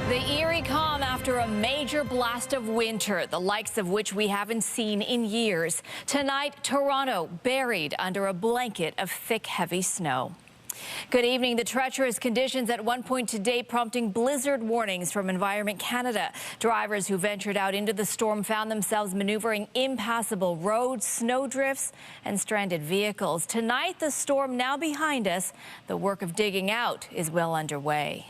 The eerie calm after a major blast of winter, the likes of which we haven't seen in years. Tonight, Toronto buried under a blanket of thick, heavy snow. Good evening. The treacherous conditions at one point today prompting blizzard warnings from Environment Canada. Drivers who ventured out into the storm found themselves maneuvering impassable roads, snowdrifts, and stranded vehicles. Tonight, the storm now behind us. The work of digging out is well underway.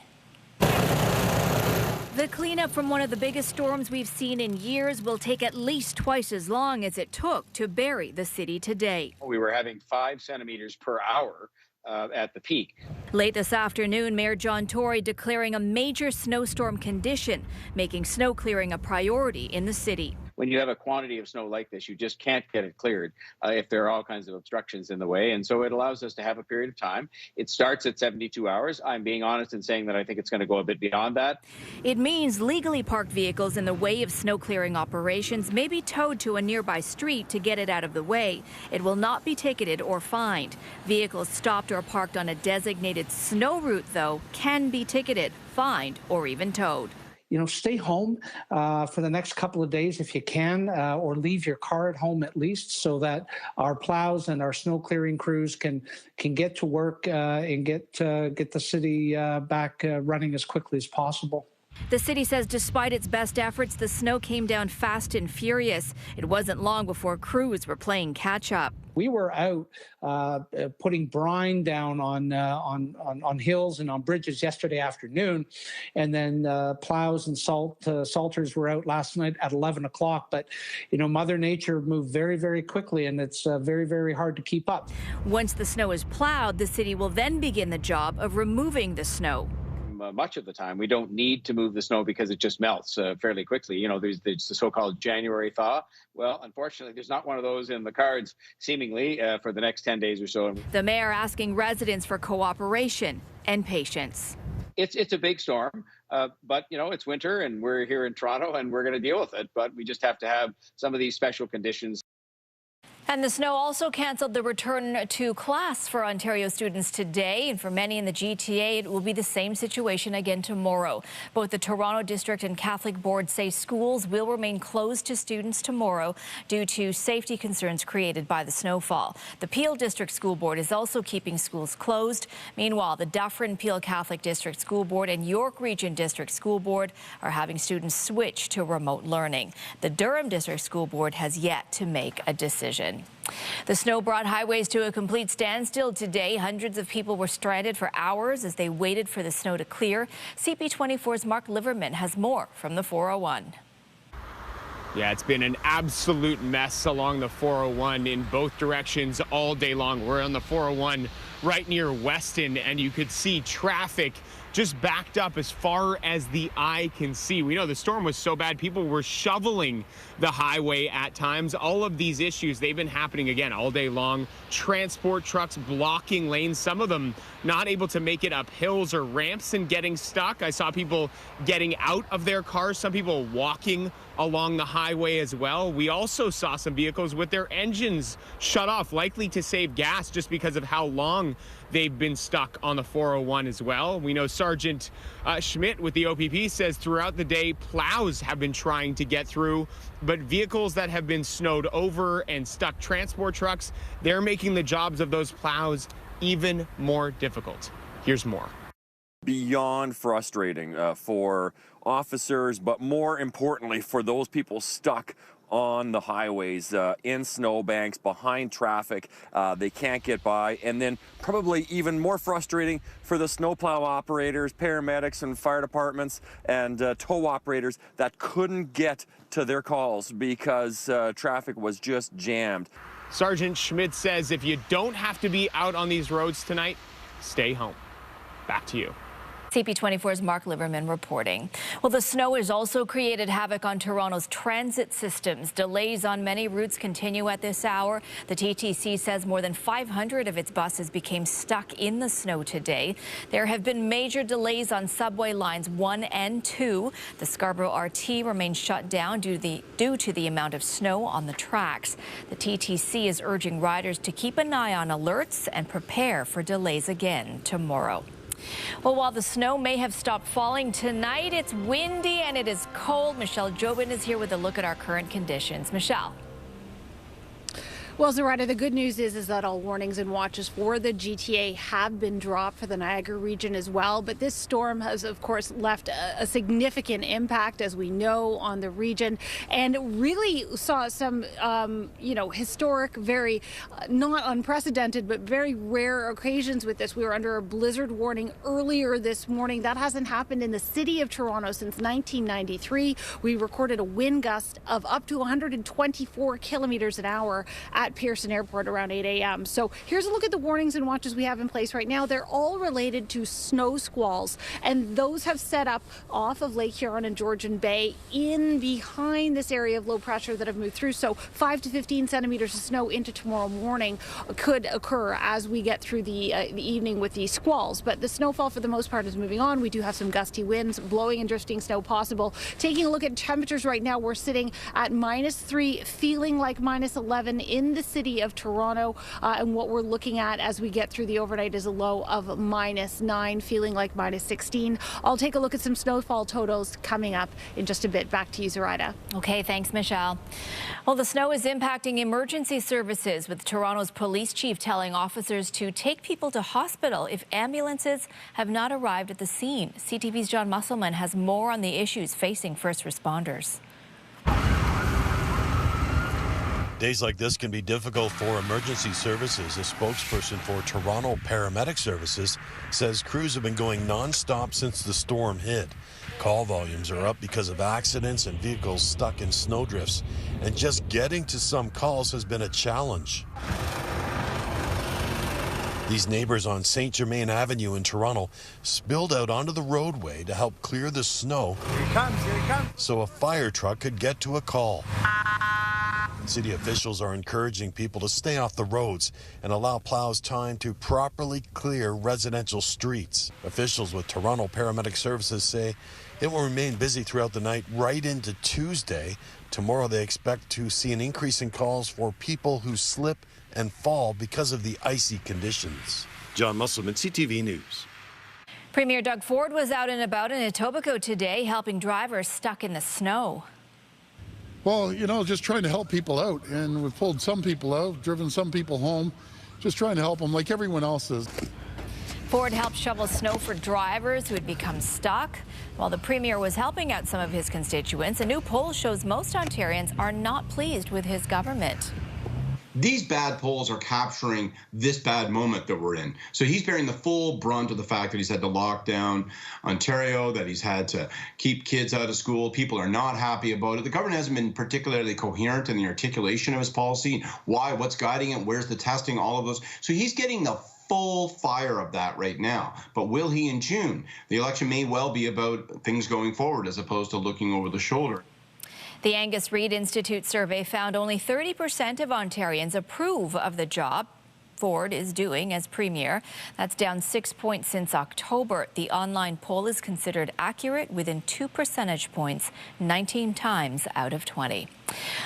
The cleanup from one of the biggest storms we've seen in years will take at least twice as long as it took to bury the city today. We were having 5 centimeters per hour at the peak. Late this afternoon, Mayor John Tory declaring a major snowstorm condition, making snow clearing a priority in the city. When you have a quantity of snow like this, you just can't get it cleared if there are all kinds of obstructions in the way. And so it allows us to have a period of time. It starts at 72 hours. I'm being honest in saying that I think it's going to go a bit beyond that. It means legally parked vehicles in the way of snow clearing operations may be towed to a nearby street to get it out of the way. It will not be ticketed or fined. Vehicles stopped or parked on a designated snow route, though, can be ticketed, fined, or even towed. Stay home for the next couple of days if you can, or leave your car at home at least, so that our plows and our snow clearing crews can get to work and get the city back running as quickly as possible. The city says despite its best efforts, the snow came down fast and furious. It wasn't long before crews were playing catch up. We were out putting brine down on hills and on bridges yesterday afternoon, and then plows and salters were out last night at 11 o'clock. But, Mother Nature moved very, very quickly, and it's very, very hard to keep up. Once the snow is plowed, the city will then begin the job of removing the snow. Much of the time, we don't need to move the snow because it just melts fairly quickly. There's the so-called January thaw. Well, unfortunately, there's not one of those in the cards, seemingly, for the next 10 days or so. The mayor asking residents for cooperation and patience. It's a big storm, but, it's winter, and we're here in Toronto, and we're going to deal with it. But we just have to have some of these special conditions. And the snow also canceled the return to class for Ontario students today. And for many in the GTA, it will be the same situation again tomorrow. Both the Toronto District and Catholic Board say schools will remain closed to students tomorrow due to safety concerns created by the snowfall. The Peel District School Board is also keeping schools closed. Meanwhile, the Dufferin Peel Catholic District School Board and York Region District School Board are having students switch to remote learning. The Durham District School Board has yet to make a decision. The snow brought highways to a complete standstill today. Hundreds of people were stranded for hours as they waited for the snow to clear. CP24's Mark Liverman has more from the 401. Yeah, it's been an absolute mess along the 401 in both directions all day long. We're on the 401 right near Weston, and you could see traffic just backed up as far as the eye can see. We know the storm was so bad, people were shoveling the highway at times. All of these issues, they've been happening again all day long. Transport trucks blocking lanes, some of them not able to make it up hills or ramps and getting stuck. I saw people getting out of their cars, some people walking along the highway as well. We also saw some vehicles with their engines shut off, likely to save gas just because of how long they've been stuck on the 401 as well. We know Sergeant Schmidt with the OPP says throughout the day, plows have been trying to get through, but vehicles that have been snowed over and stuck, transport trucks, they're making the jobs of those plows even more difficult. Here's more. Beyond frustrating for officers, but more importantly for those people stuck on the highways, in snowbanks, behind traffic. They can't get by. And then probably even more frustrating for the snowplow operators, paramedics and fire departments and tow operators that couldn't get to their calls because traffic was just jammed. Sergeant Schmidt says if you don't have to be out on these roads tonight, stay home. Back to you. CP24's Mark Liverman reporting. Well, the snow has also created havoc on Toronto's transit systems. Delays on many routes continue at this hour. The TTC says more than 500 of its buses became stuck in the snow today. There have been major delays on subway lines 1 and 2. The Scarborough RT remains shut down due to the amount of snow on the tracks. The TTC is urging riders to keep an eye on alerts and prepare for delays again tomorrow. Well, while the snow may have stopped falling tonight, it's windy and it is cold. Michelle Jobin is here with a look at our current conditions. Michelle. Well, Zoraida, the good news is that all warnings and watches for the GTA have been dropped for the Niagara region as well. But this storm has, of course, left a significant impact, as we know, on the region, and really saw some, historic, very not unprecedented, but very rare occasions with this. We were under a blizzard warning earlier this morning. That hasn't happened in the city of Toronto since 1993. We recorded a wind gust of up to 124 kilometers an hour at Pearson Airport around 8 a.m. So here's a look at the warnings and watches we have in place right now. They're all related to snow squalls, and those have set up off of Lake Huron and Georgian Bay in behind this area of low pressure that have moved through. So 5 to 15 centimeters of snow into tomorrow morning could occur as we get through the evening with these squalls. But the snowfall for the most part is moving on. We do have some gusty winds, blowing and drifting snow possible. Taking a look at temperatures right now, we're sitting at -3, feeling like -11 in the city of Toronto. And what we're looking at as we get through the overnight is a low of -9, feeling like -16. I'll take a look at some snowfall totals coming up in just a bit. Back to you, Zoraida. Okay, thanks, Michelle. Well, the snow is impacting emergency services, with Toronto's police chief telling officers to take people to hospital if ambulances have not arrived at the scene. CTV's John Musselman has more on the issues facing first responders. Days like this can be difficult for emergency services. A spokesperson for Toronto Paramedic Services says crews have been going non-stop since the storm hit. Call volumes are up because of accidents and vehicles stuck in snowdrifts, and just getting to some calls has been a challenge. These neighbors on St. Germain Avenue in Toronto spilled out onto the roadway to help clear the snow. Here he comes, here he comes. So a fire truck could get to a call. City officials are encouraging people to stay off the roads and allow plows time to properly clear residential streets. Officials with Toronto Paramedic Services say it will remain busy throughout the night right into Tuesday. Tomorrow they expect to see an increase in calls for people who slip and fall because of the icy conditions. John Musselman, CTV News. Premier Doug Ford was out and about in Etobicoke today, helping drivers stuck in the snow. Well, just trying to help people out, and we've pulled some people out, driven some people home, just trying to help them like everyone else is. Ford helped shovel snow for drivers who had become stuck. While the Premier was helping out some of his constituents, a new poll shows most Ontarians are not pleased with his government. These bad polls are capturing this bad moment that we're in. So he's bearing the full brunt of the fact that he's had to lock down Ontario, that he's had to keep kids out of school. People are not happy about it. The government hasn't been particularly coherent in the articulation of his policy. Why? What's guiding it? Where's the testing? All of those. So he's getting the full fire of that right now. But will he in June? The election may well be about things going forward as opposed to looking over the shoulder. The Angus Reid Institute survey found only 30% of Ontarians approve of the job Ford is doing as Premier. That's down 6 points since October. The online poll is considered accurate within 2 percentage points, 19 times out of 20.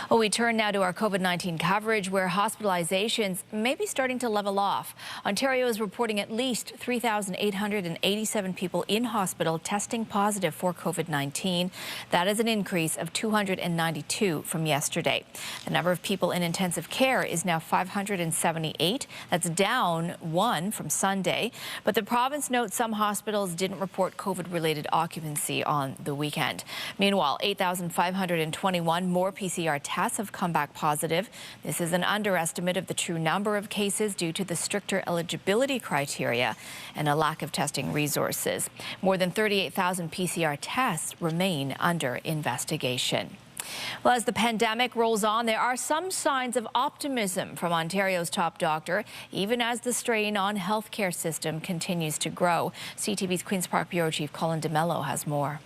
Well, we turn now to our COVID-19 coverage, where hospitalizations may be starting to level off. Ontario is reporting at least 3,887 people in hospital testing positive for COVID-19. That is an increase of 292 from yesterday. The number of people in intensive care is now 578. That's down 1 from Sunday. But the province notes some hospitals didn't report COVID-related occupancy on the weekend. Meanwhile, 8,521 more PCR tests have come back positive. This is an underestimate of the true number of cases due to the stricter eligibility criteria and a lack of testing resources. More than 38,000 PCR tests remain under investigation. Well, as the pandemic rolls on, there are some signs of optimism from Ontario's top doctor, even as the strain on healthcare system continues to grow. CTV's Queen's Park Bureau Chief Colin DeMello has more.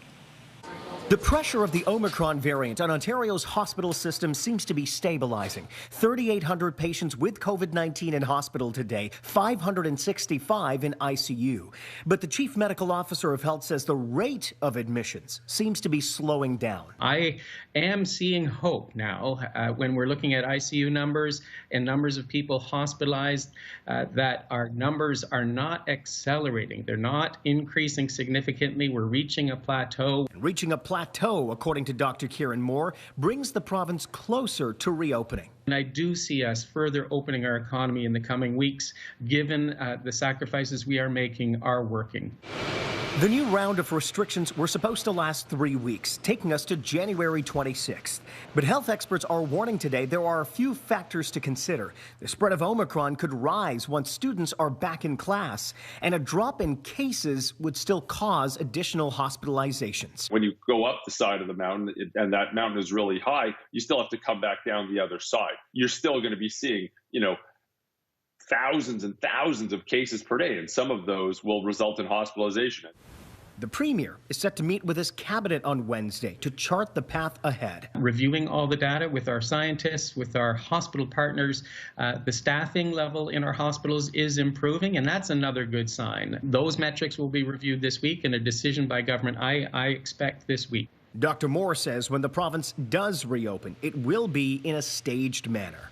The pressure of the Omicron variant on Ontario's hospital system seems to be stabilizing. 3,800 patients with COVID-19 in hospital today, 565 in ICU. But the chief medical officer of health says the rate of admissions seems to be slowing down. I am seeing hope now when we're looking at ICU numbers and numbers of people hospitalized, that our numbers are not accelerating. They're not increasing significantly. We're reaching a plateau. Reaching a plateau, according to Dr. Kieran Moore, brings the province closer to reopening. And I do see us further opening our economy in the coming weeks, given the sacrifices we are making are working. The new round of restrictions were supposed to last 3 weeks, taking us to January 26th. But health experts are warning today there are a few factors to consider. The spread of Omicron could rise once students are back in class, and a drop in cases would still cause additional hospitalizations. When you go up the side of the mountain and that mountain is really high, you still have to come back down the other side. You're still going to be seeing, thousands and thousands of cases per day, and some of those will result in hospitalization. The Premier is set to meet with his cabinet on Wednesday to chart the path ahead. Reviewing all the data with our scientists, with our hospital partners, the staffing level in our hospitals is improving, and that's another good sign. Those metrics will be reviewed this week, and a decision by government I expect this week. Dr. Moore says when the province does reopen, it will be in a staged manner.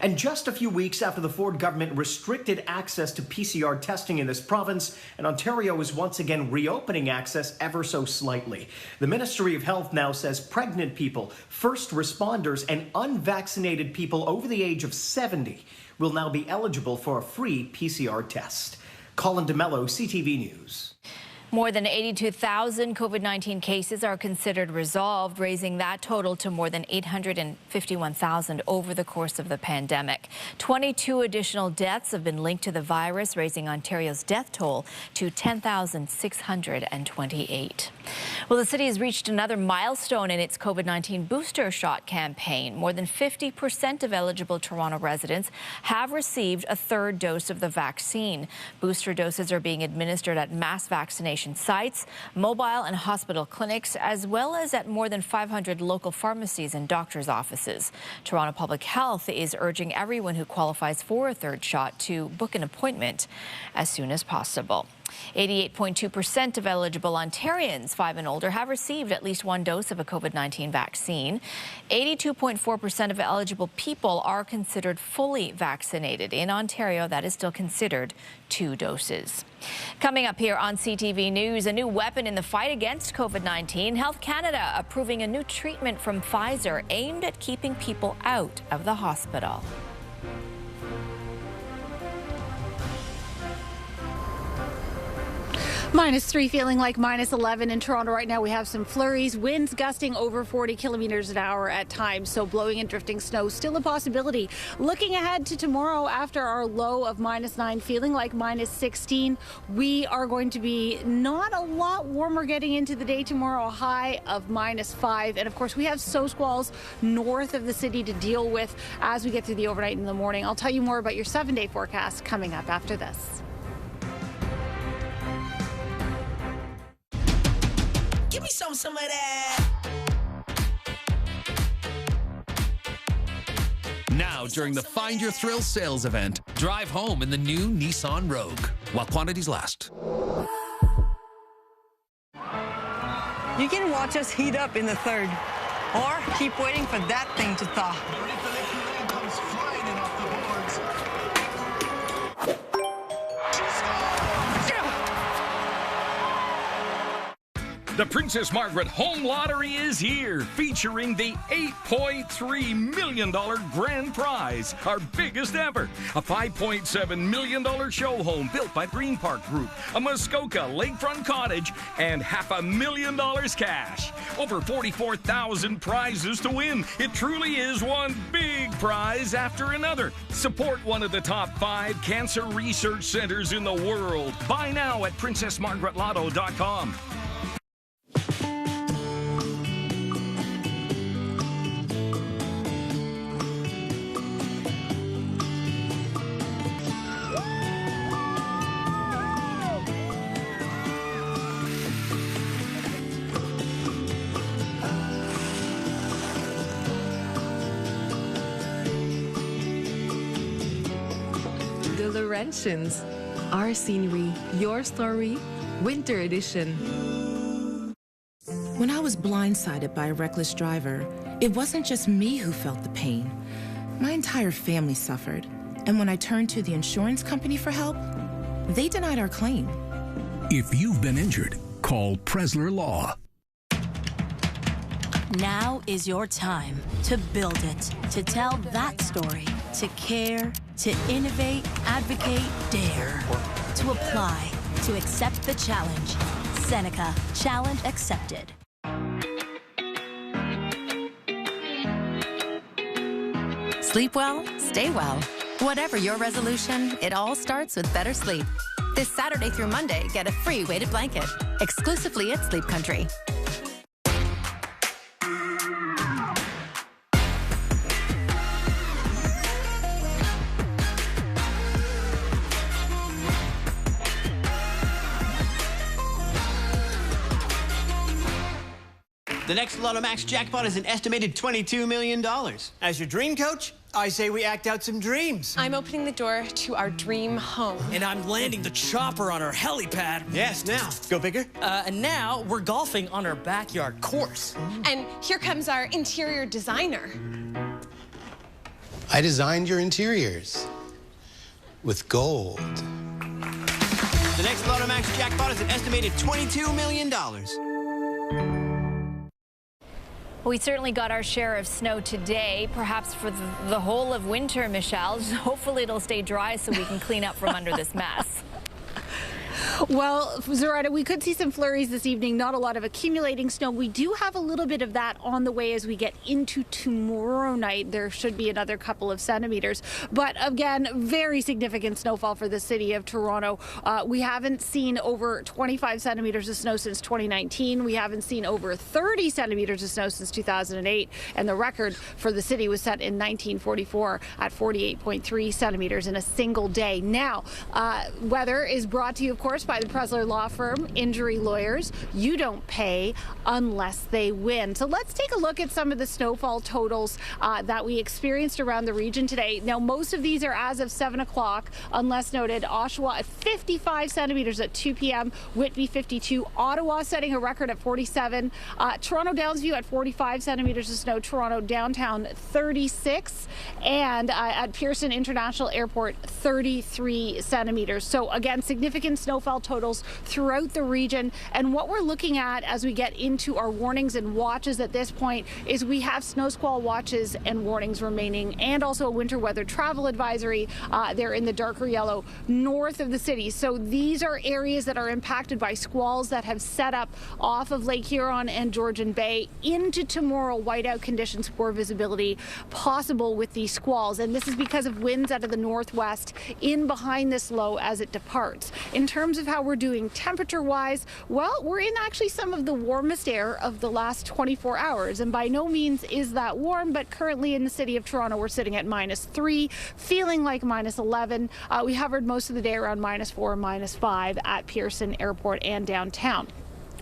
And just a few weeks after the Ford government restricted access to PCR testing in this province, and Ontario is once again reopening access ever so slightly. The Ministry of Health now says pregnant people, first responders, and unvaccinated people over the age of 70 will now be eligible for a free PCR test. Colin DeMello, CTV News. More than 82,000 COVID-19 cases are considered resolved, raising that total to more than 851,000 over the course of the pandemic. 22 additional deaths have been linked to the virus, raising Ontario's death toll to 10,628. Well, the city has reached another milestone in its COVID-19 booster shot campaign. More than 50% of eligible Toronto residents have received a third dose of the vaccine. Booster doses are being administered at mass vaccination sites, mobile and hospital clinics, as well as at more than 500 local pharmacies and doctors' offices. Toronto Public Health is urging everyone who qualifies for a third shot to book an appointment as soon as possible. 88.2% of eligible Ontarians 5 and older have received at least one dose of a COVID-19 vaccine. 82.4% of eligible people are considered fully vaccinated. In Ontario, that is still considered 2 doses. Coming up here on CTV News, a new weapon in the fight against COVID-19. Health Canada approving a new treatment from Pfizer aimed at keeping people out of the hospital. -3, feeling like -11 in Toronto right now. We have some flurries, winds gusting over 40 kilometers an hour at times, so blowing and drifting snow still a possibility. Looking ahead to tomorrow, after our low of -9, feeling like -16, we are going to be not a lot warmer getting into the day tomorrow, a high of -5. And of course, we have snow squalls north of the city to deal with as we get through the overnight and the morning. I'll tell you more about your 7-day forecast coming up after this. Give me some of that. Now, during the Find Your Thrill sales event, drive home in the new Nissan Rogue while quantities last. You can watch us heat up in the third, or keep waiting for that thing to thaw. The Princess Margaret Home Lottery is here, featuring the $8.3 million grand prize, our biggest ever. A $5.7 million show home built by Green Park Group, a Muskoka lakefront cottage, and $500,000 cash. Over 44,000 prizes to win. It truly is one big prize after another. Support one of the top 5 cancer research centers in the world. Buy now at PrincessMargaretLotto.com. inventions. Our scenery, your story, Winter Edition. When I was blindsided by a reckless driver, it wasn't just me who felt the pain. My entire family suffered. And when I turned to the insurance company for help, they denied our claim. If you've been injured, call Presler Law. Now is your time to build it, to tell that story, to care, to innovate, advocate, dare, to apply, to accept the challenge. Seneca, challenge accepted. Sleep well, stay well. Whatever your resolution, it all starts with better sleep. This Saturday through Monday, get a free weighted blanket, exclusively at Sleep Country. The next Lotto Max jackpot is an estimated $22 million. As your dream coach, I say we act out some dreams. I'm opening the door to our dream home. And I'm landing the chopper on our helipad. Yes, now. Go bigger. And now we're golfing on our backyard course. And here comes our interior designer. I designed your interiors with gold. The next Lotto Max jackpot is an estimated $22 million. We certainly got our share of snow today, perhaps for the whole of winter, Michelle. Hopefully it'll stay dry so we can clean up from under this mess. Well, Zaretta, we could see some flurries this evening, not a lot of accumulating snow. We do have a little bit of that on the way as we get into tomorrow night. There should be another couple of centimeters. But again, very significant snowfall for the city of Toronto. We haven't seen over 25 centimeters of snow since 2019. We haven't seen over 30 centimeters of snow since 2008. And the record for the city was set in 1944 at 48.3 centimeters in a single day. Now, weather is brought to you, of course, by the Presler Law Firm, injury lawyers. You don't pay unless they win. So let's take a look at some of the snowfall totals that we experienced around the region today. Now, most of these are as of 7 o'clock, unless noted. Oshawa at 55 centimeters at 2 p.m., Whitby 52, Ottawa setting a record at 47, Toronto Downsview at 45 centimeters of snow, Toronto downtown 36, and at Pearson International Airport 33 centimeters. So again, significant snowfall totals throughout the region. And what we're looking at as we get into our warnings and watches at this point is we have snow squall watches and warnings remaining, and also a winter weather travel advisory. They're in the darker yellow north of the city. So these are areas that are impacted by squalls that have set up off of Lake Huron and Georgian Bay into tomorrow. Whiteout conditions, poor visibility possible with these squalls. And this is because of winds out of the northwest in behind this low as it departs. In terms of how we're doing temperature-wise, well, we're in actually some of the warmest air of the last 24 hours. And by no means is that warm, but currently in the city of Toronto, we're sitting at -3, feeling like -11. We hovered most of the day around -4, -5 at Pearson Airport and downtown.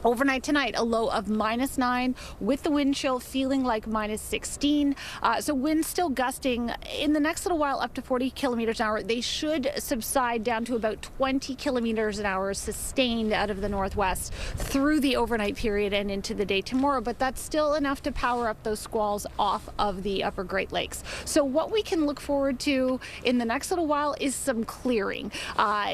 Overnight tonight, a low of -9 with the wind chill feeling like -16. So winds still gusting in the next little while up to 40 kilometers an hour. They should subside down to about 20 kilometers an hour sustained out of the northwest through the overnight period and into the day tomorrow. But that's still enough to power up those squalls off of the upper Great Lakes. So what we can look forward to in the next little while is some clearing.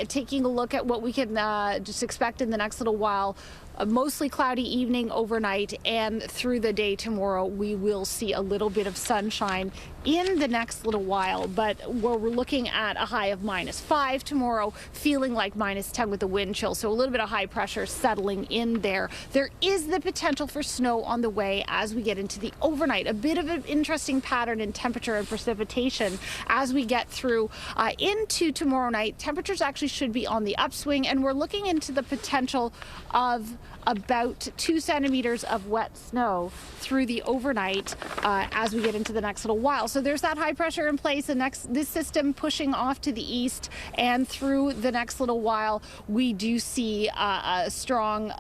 Taking a look at what we can just expect in the next little while. A mostly cloudy evening overnight, and through the day tomorrow we will see a little bit of sunshine in the next little while, but we're looking at a high of -5 tomorrow, feeling like -10 with the wind chill, so a little bit of high pressure settling in there. There is the potential for snow on the way as we get into the overnight. A bit of an interesting pattern in temperature and precipitation as we get through into tomorrow night. Temperatures actually should be on the upswing, and we're looking into the potential of about 2 centimeters of wet snow through the overnight as we get into the next little while. So there's that high pressure in place. This system pushing off to the east, and through the next little while we do see a strong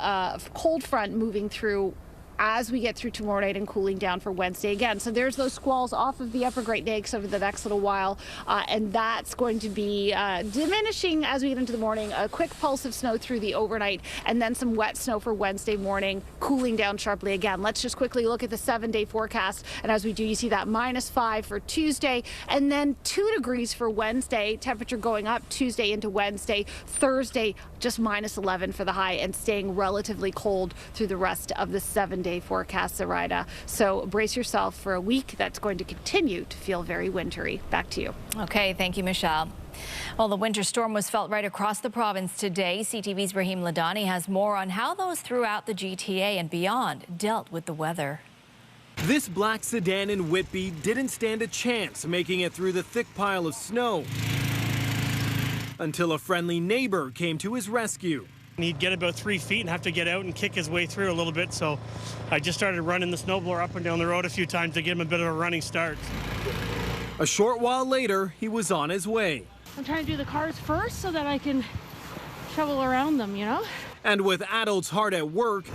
cold front moving through as we get through tomorrow night and cooling down for Wednesday again. So there's those squalls off of the upper Great Lakes over the next little while, and that's going to be diminishing as we get into the morning. A quick pulse of snow through the overnight, and then some wet snow for Wednesday morning, cooling down sharply again. Let's just quickly look at the 7-day forecast, and as we do, you see that -5 for Tuesday, and then 2 degrees for Wednesday. Temperature going up Tuesday into Wednesday. Thursday, just -11 for the high, and staying relatively cold through the rest of the 7-day forecast, Zoraida. So brace yourself for a week that's going to continue to feel very wintry. Back to you. Okay, thank you, Michelle. Well, the winter storm was felt right across the province today. CTV's Rahim Ladani has more on how those throughout the GTA and beyond dealt with the weather. This black sedan in Whitby didn't stand a chance making it through the thick pile of snow until a friendly neighbor came to his rescue. He'd get about 3 feet and have to get out and kick his way through a little bit, so I just started running the snowblower up and down the road a few times to give him a bit of a running start. A short while later, he was on his way. I'm trying to do the cars first so that I can shovel around them, you know? And with adults hard at work,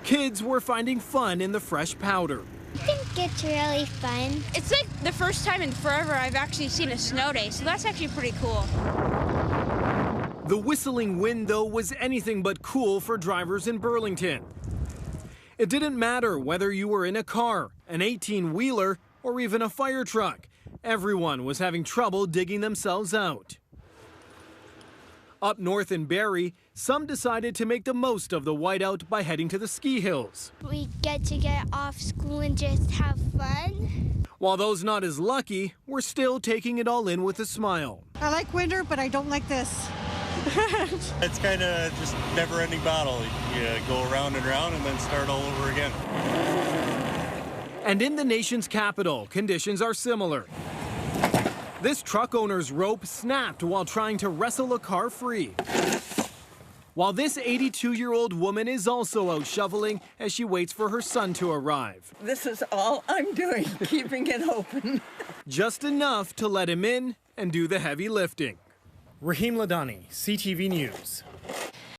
kids were finding fun in the fresh powder. I think it's really fun. It's like the first time in forever I've actually seen a snow day, so that's actually pretty cool. The whistling wind, though, was anything but cool for drivers in Burlington. It didn't matter whether you were in a car, an 18-wheeler, or even a fire truck. Everyone was having trouble digging themselves out. Up north in Barrie, some decided to make the most of the whiteout by heading to the ski hills. We get to get off school and just have fun. While those not as lucky were still taking it all in with a smile. I like winter, but I don't like this. It's kind of just never-ending battle. You go around and around and then start all over again. And in the nation's capital, conditions are similar. This truck owner's rope snapped while trying to wrestle a car free. While this 82-year-old woman is also out shoveling as she waits for her son to arrive. This is all I'm doing, keeping it open. Just enough to let him in and do the heavy lifting. Rahim Ladani, CTV News.